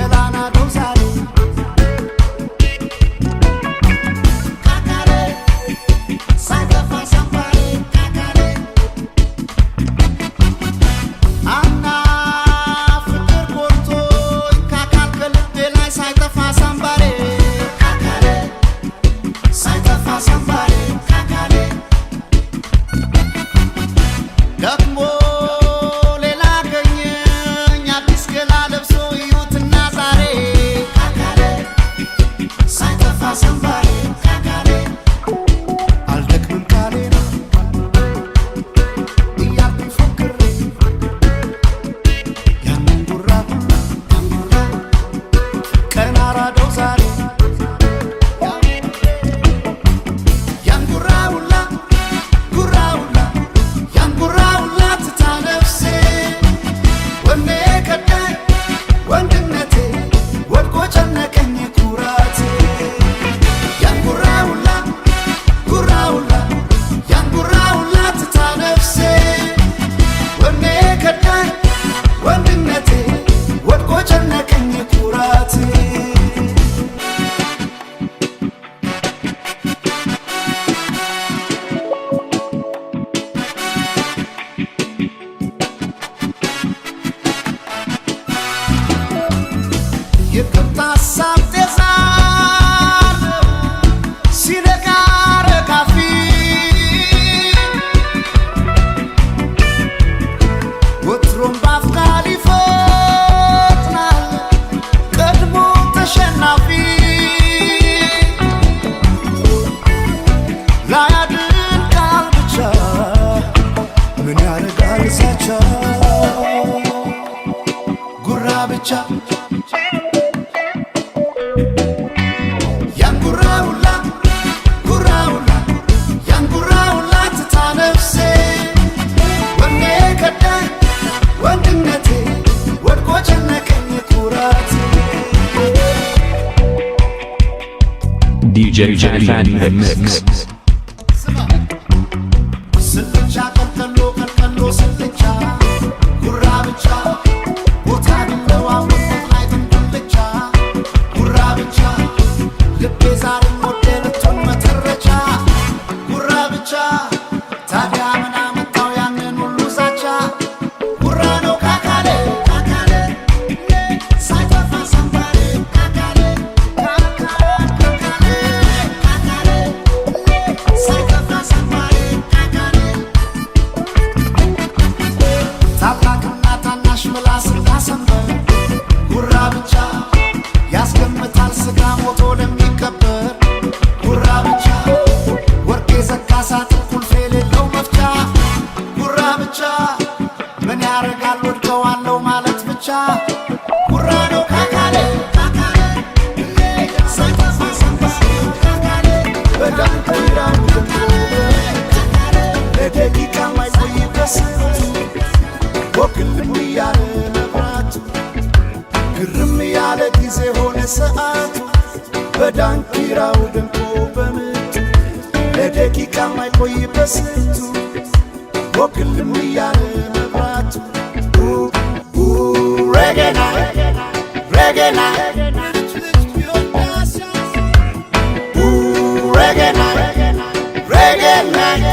Gana dos የከታሳብ ጤዛር ሲነጋ ረጋፊ ወትሮም በአፍቃሪ ይፈጥናል ቀድሞ ተሸናፊ ላያድን ቃል ብቻ ምን ያረጋል ሳቻ ጉራ ብቻ DJ Fan Mix. ስልቻ ቀልቀሎ ስልቻ ጉራ ብቻ ቦታ ቢለዋወጥ ላይ ተንብቻ ጉራ ብቻ ልቤ ዛሬ ሞዴልቱን መተረቻ ጉራ ብቻ ታዲያ ምን አመጣው ያንን ሁሉ ዛቻ ጉራ ነው ካካሌ ካካሌ ሳይጠፋ ሰንባሬ ካካሌ ጉራ ብቻ ያስገምታል ስጋ ሞቶ ለሚከበር ጉራ ብቻ ወርቅ የዘጋ ሳጥን ቁልፍ የሌለው መፍቻ ጉራ ብቻ ምን ያረጋል ወድቀዋለው ማለት ብቻ ጉራ ነው ካካሌ ካካሌ ሳይጠፋ ሰንባሬ ካካሌ በዳንኪራው ለደቂቃ ማይቆይበት ወክልም እያለ መብራቱ ግርም ያለ ጊዜ ሆነ ሰዓቱ በዳንኪራው ደምቆ በምቱ ለደቂቃ ማይቆይበት ስንቱ ወክልም እያለ መብራቱ ሬጌና ሬጌና ሬጌና ሬጌና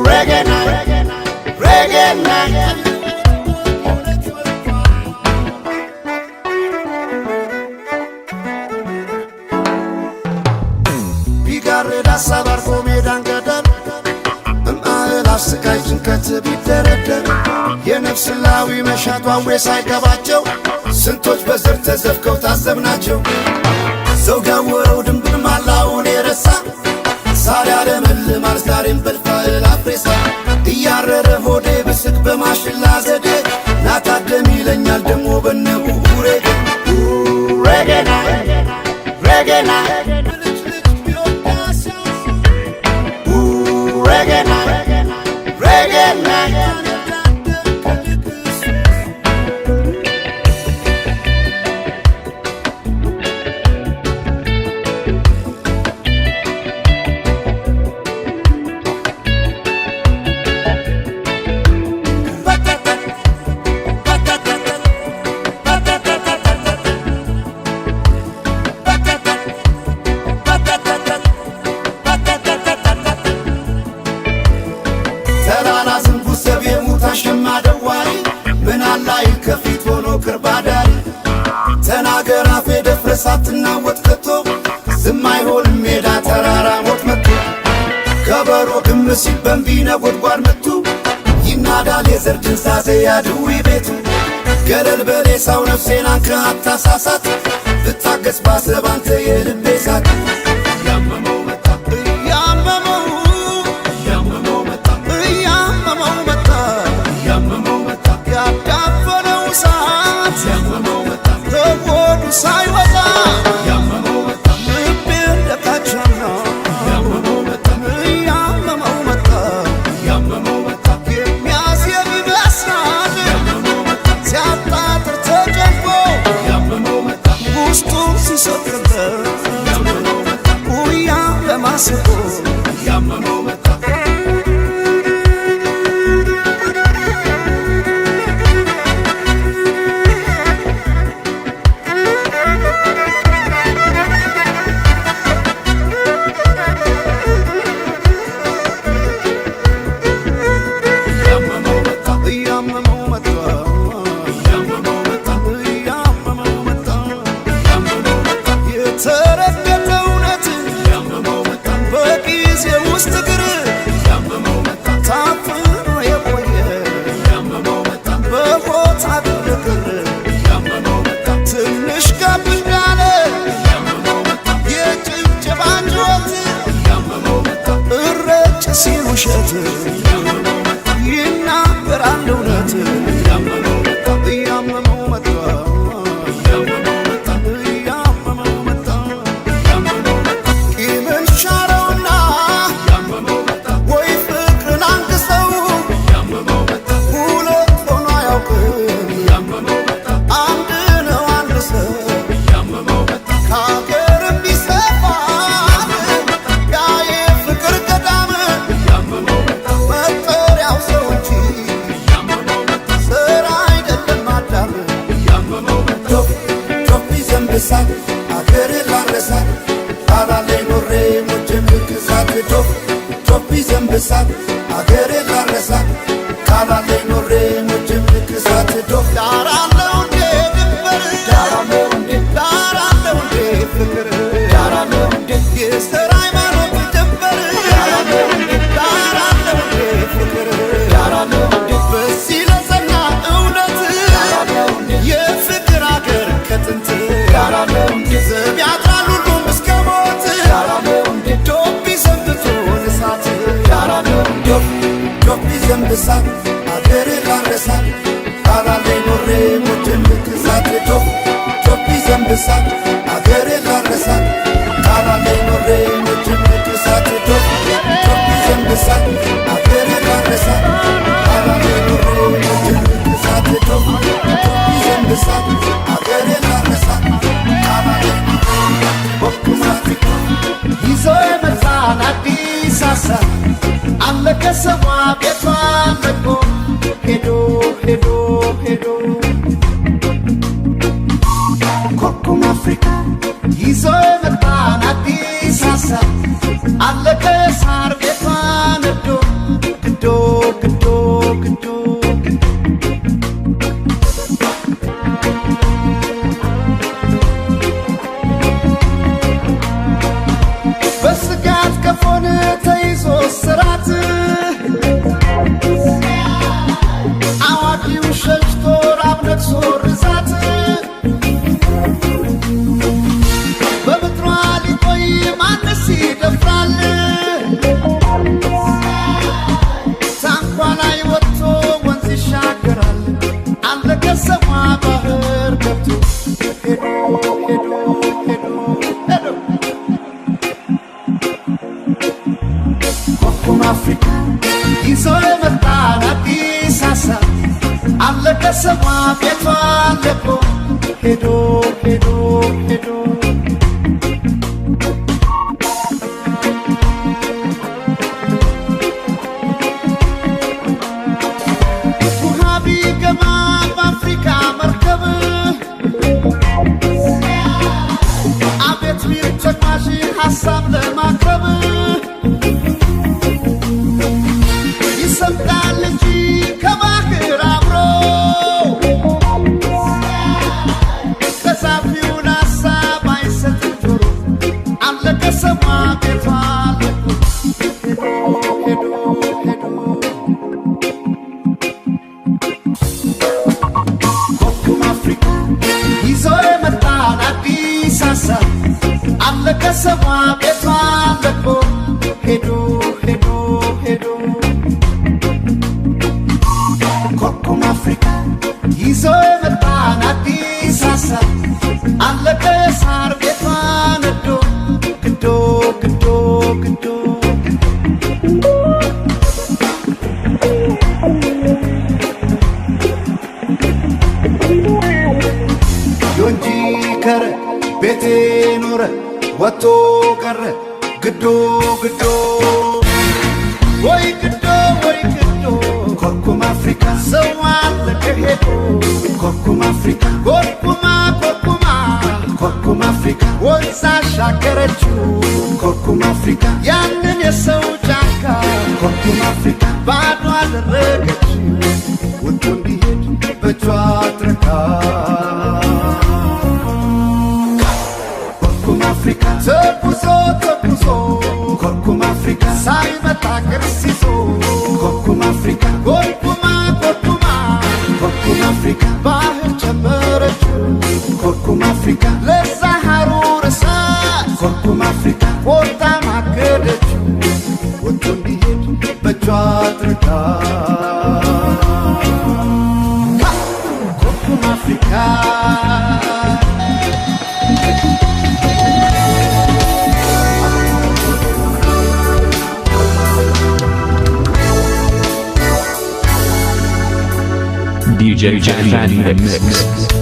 Reggae night, reggae night, reggae night. ቢጋርዳ ሳባርኮ ሜዳን ገደል እማላፍ ስቃይ ጭንቀት ቢደረደር የነፍስ ላዊ መሻቷ ወይ ሳይገባቸው ስንቶች በዘር ተዘፍቀው ታዘብናቸው ዘውግ ያወረው ድንብር ማላውን የረሳ ሳር ያለመልማል ዛሬም በልፋል አፍሬሳ እያረረ ሆዴ ብስቅ በማሽላ ዘዴ ናታደም ይለኛል ደሞ በነቡ ሬጌና ሬጌና ሬጌና ሬጌና ሸማደዋሪ ምን አላይ ከፊት ሆኖ ክርባዳሪ ተናገር አፌ ደፍረሳትና ወጥከቶ ዝም አይሆንም ሜዳ ተራራ ሞት መጥቶ ከበሮ ግም ሲበንቢ ነጎድጓድ መቱ ይናዳል የዘር ድንዛዜ ያድዊ ቤቱ ገለል በሌሳው ነፍሴን አንክራ አታሳሳት ብታገስ ባሰባንተ የልቤ ሳት ያመመው መጣ ያመመው ያመመው መጣ ያመመው መጣ ያመመው መጣ ያዳፈነው ሳት ያመመው መጣ ከሆዱ ሳይወጣ ያመመው መጣ ልቤ እንደታቸና ያመመው መጣ ያመመው መጣ ያመመው መጣ የሚያስየም ይመስላል ያመመው መጣ ሲያጣጥር ተጨንቆ ያመመው መጣ ውስጡ ሲሰብርበት ያመመው መጣ ሲውሸት ይናገራል እውነት እያመመው መጣ ቂምን ሻረውና ወይ ፍቅርን አንግሰው ሁለት ሆኖ አያውቅም አንድ ነው አንድ ሰው ከአገርም ቢሰፋል ያ የፍቅር ገዳም መጠሪያው ሰው እንጂ ስራ አይደለም አዳም ዶፍ ዶፍ ይዘንብሳል አገርን ላረሳል ካላለኝ ኖሬ ሞቼም ልክሳት ዶፍ ዶፍ ይዘንብሳል አገርን ላረሳል ካላለኝ ኖሬ ሞቼም ልክሳት ዶፍ ዳራለው እንዴ ድንበር ዳራለው እንዴ ዳራለው እንዴ ፍቅር ዳራለው እንዴ የስራ ሃይማኖት ድንበር ዳራለው እንዴ ዳራለው እንዴ ፍቅር ዳራለው እንዴ በዚህ ለጸና እውነት ዳራለው እንዴ የፍቅር አገር ከጥንት ዳራለው እንዴ ዘብ ያድራል ሁሉም እስከ ሞት ዳራለው እንዴ ዶፍ ይዘንብቶ እሳት ዳራለው እንዴ ዶፍ ይዘንብሳል አገርን ላረሳል ካላለኝ ኖሬ ሞቼም ልክሳት ዶፍ ዶፍ ይዘንብሳል አገርን ላረሳል ካላለኝ ኖሬ ሞቼም ልክሳት ዶፍ ዶፍ ይዘንብሳል አገርን ላረሳል ካላለኝ ኖሬ ሞቼም ልክሳት ዶፍ ዶፍ ይዘንብሳል አገርን ላረሳል ካላለኝ ቦኩማፊክ ይዞ የመጣን አዲስ ሀሳብ አለ ከሰሟ ቤቷን ለቆ ሄዶ ሄዶ ሄዶ ኮኩም አፍሪካ ይዞ የመጣን አዲስ ሀሳብ አለ ከሳር ቤቷን ነዶ ግዶ ግዶ ግዶ በስጋት ከፎን ተይዞ ስራት አዋቂው ሸሽቶ ራብ ነግሶ ርዛት በምድሯ ሊቆይ ማንስ ይደፍራል ታንኳ ላይ ወጥቶ ወንዝ ይሻገራል አለ ከሰሟ ባህር ገብቶ ሄዶ ሄዶ ሄዶ ሄዶ ኮኩም አፍሪካ ይዞ የመጣን አዲስ ሀሳብ አለ ከሰሟ ቤቷን ለቆ ሄዶ ሄዶ ሄዶ ውሃ ቢገባ በአፍሪካ መርከብ አቤት ቢል ተጓዥ ሀሳብ ለማቅረብ ይሰምጣል እንጂ ከባህር አብሮ ቀዛፊውን ሀሳብ አይሰጥም ጆሮ አለ ከሰሟ ቤቷን ለቆ ሄዶ ሄዶ ኮኩም አፍሪካ ይዞ የመጣን አዲስ ሀሳብ አለ ከሰሟ ቤቷን ለቆ ሄዶ ሄዶ ሄዶ ኮኩም አፍሪካ ይዞ የመጣን አዲስ ሀሳብ አለ ከሳር ቤቷን ነዶ ግዶ ግዶ ግዶ ዮንጂ ከረ ቤቴ ኖረ ወጥቶ ቀረ ግዶ ግዶ ወይ ግዶ ወይ ግዶ ኮኩም አፍሪካ ሰው አለ ከሄዶ ኮኩም አፍሪካ ኮኩማ ኮኩማ ኮኩም አፍሪካ ወንዝ አሻገረችው ኮኩም አፍሪካ ያንን የሰው ጫካ ኮኩም አፍሪካ ባዶ አደረገችው ወጥቶ እንዲሄድ በእጇ ትረካ ኮኩም አፍሪካ ተጉዞ ተጉዞ ኮኩም አፍሪካ ሳይመጣ ቅርስ ይዞ ኮኩም አፍሪካ ኮኩማ ኮኩማ ኮኩም አፍሪካ ባህር ጨመረችው ኮኩም አፍሪካ ለዛ ሐሩር እሳት ኮኩም አፍሪካ ወጣ ማገደችው ወጥቶ እንዲሄድ በእጇ አድርጋ ኮኩም አፍሪካ DJ Fan Mix.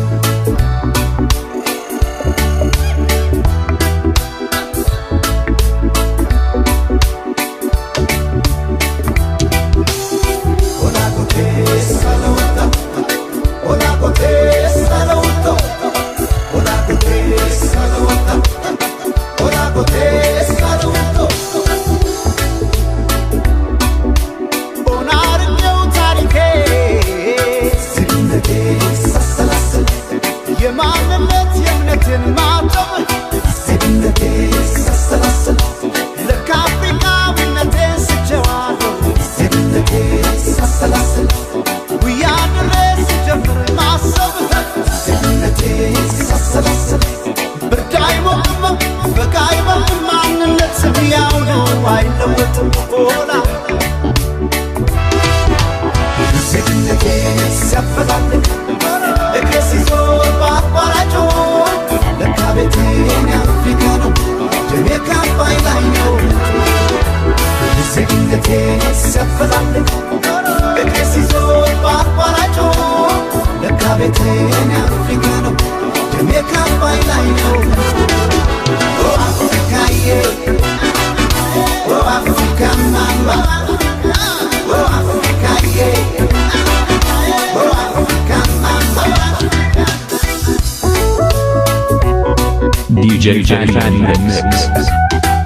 የማንነት የእምነትን ማጠብ ዜግነቴ ሳሰላስል ለካፍሪካዊነቴ ስቼዋለሁ ዜግነቴ ሳሰላስል ጉያ ድረስ ስጀምር ማሰብ ዜግነቴ ሳሰላስል ብርድ አይሞቅም በጋ አይሞቅም ማንነት ያው ነው አይለወጥም ሆና ዜግነቴ ሲያፈላልግ እግሬ ሲዞር በአቋራጮ ለካ ቤቴን አፍሪካ ነው ደሜ ካባይ ላይ ነው ዜግነቴ ሲያፈላልግ እግሬ ሲዞር በአቋራጮ ለካ ቤቴን አፍሪካ ነው ደሜ ካባይ ላይ ነው ኦ አፍሪካዬ ኦ አፍሪካ ማማ ኦ አፍሪካዬ DJ Fan Mix.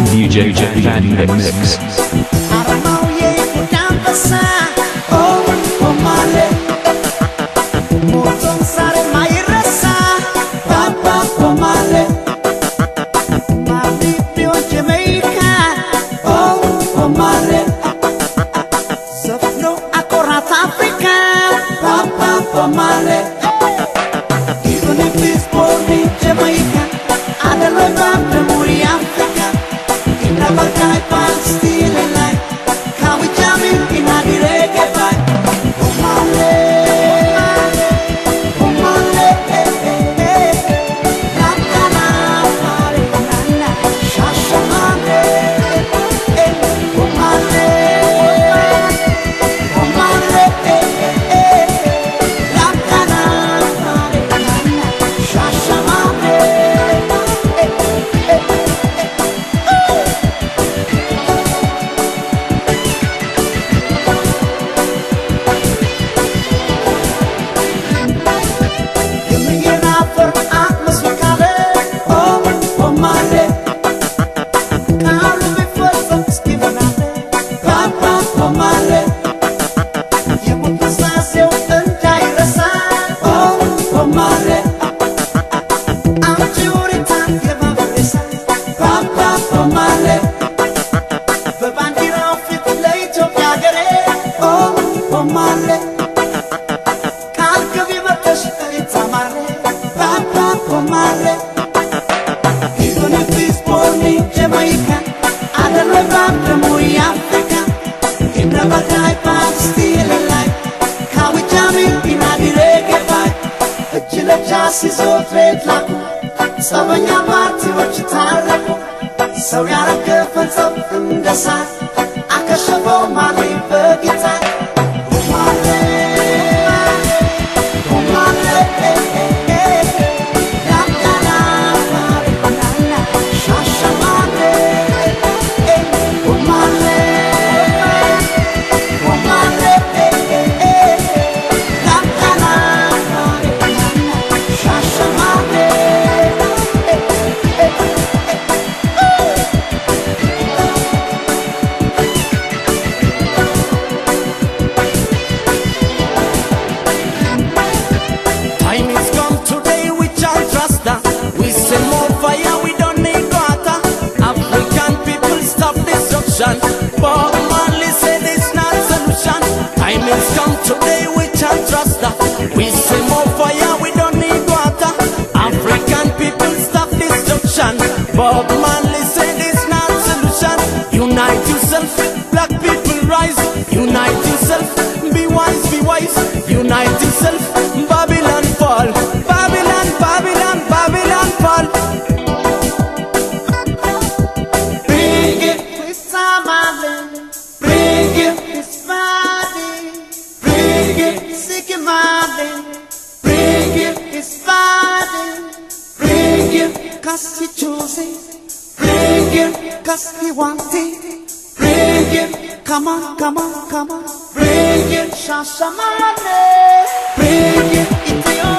DJ Fan Mix. Sebab temui Afrika Inna bagai pan still alive Kawi jamin ina direge bai Ejile jasi zo trade laku Sabanya mati wachitaraku Sawyara kefansap indasai Akashabo mali begitai Umale Bob Marley said it's not solution. Time has come today, we can't trust that. We say more fire, we don't need water. African people stop destruction. Bob Marley said it's not solution. Unite yourself, black people rise. Unite yourself, be wise, be wise. Unite yourself, Babylon fall. Babylon, Babylon, Babylon fall. Cause he chose it, bring it, cause he want it, bring it, come on, come on, come on, bring it, Shashamane, bring it, it's your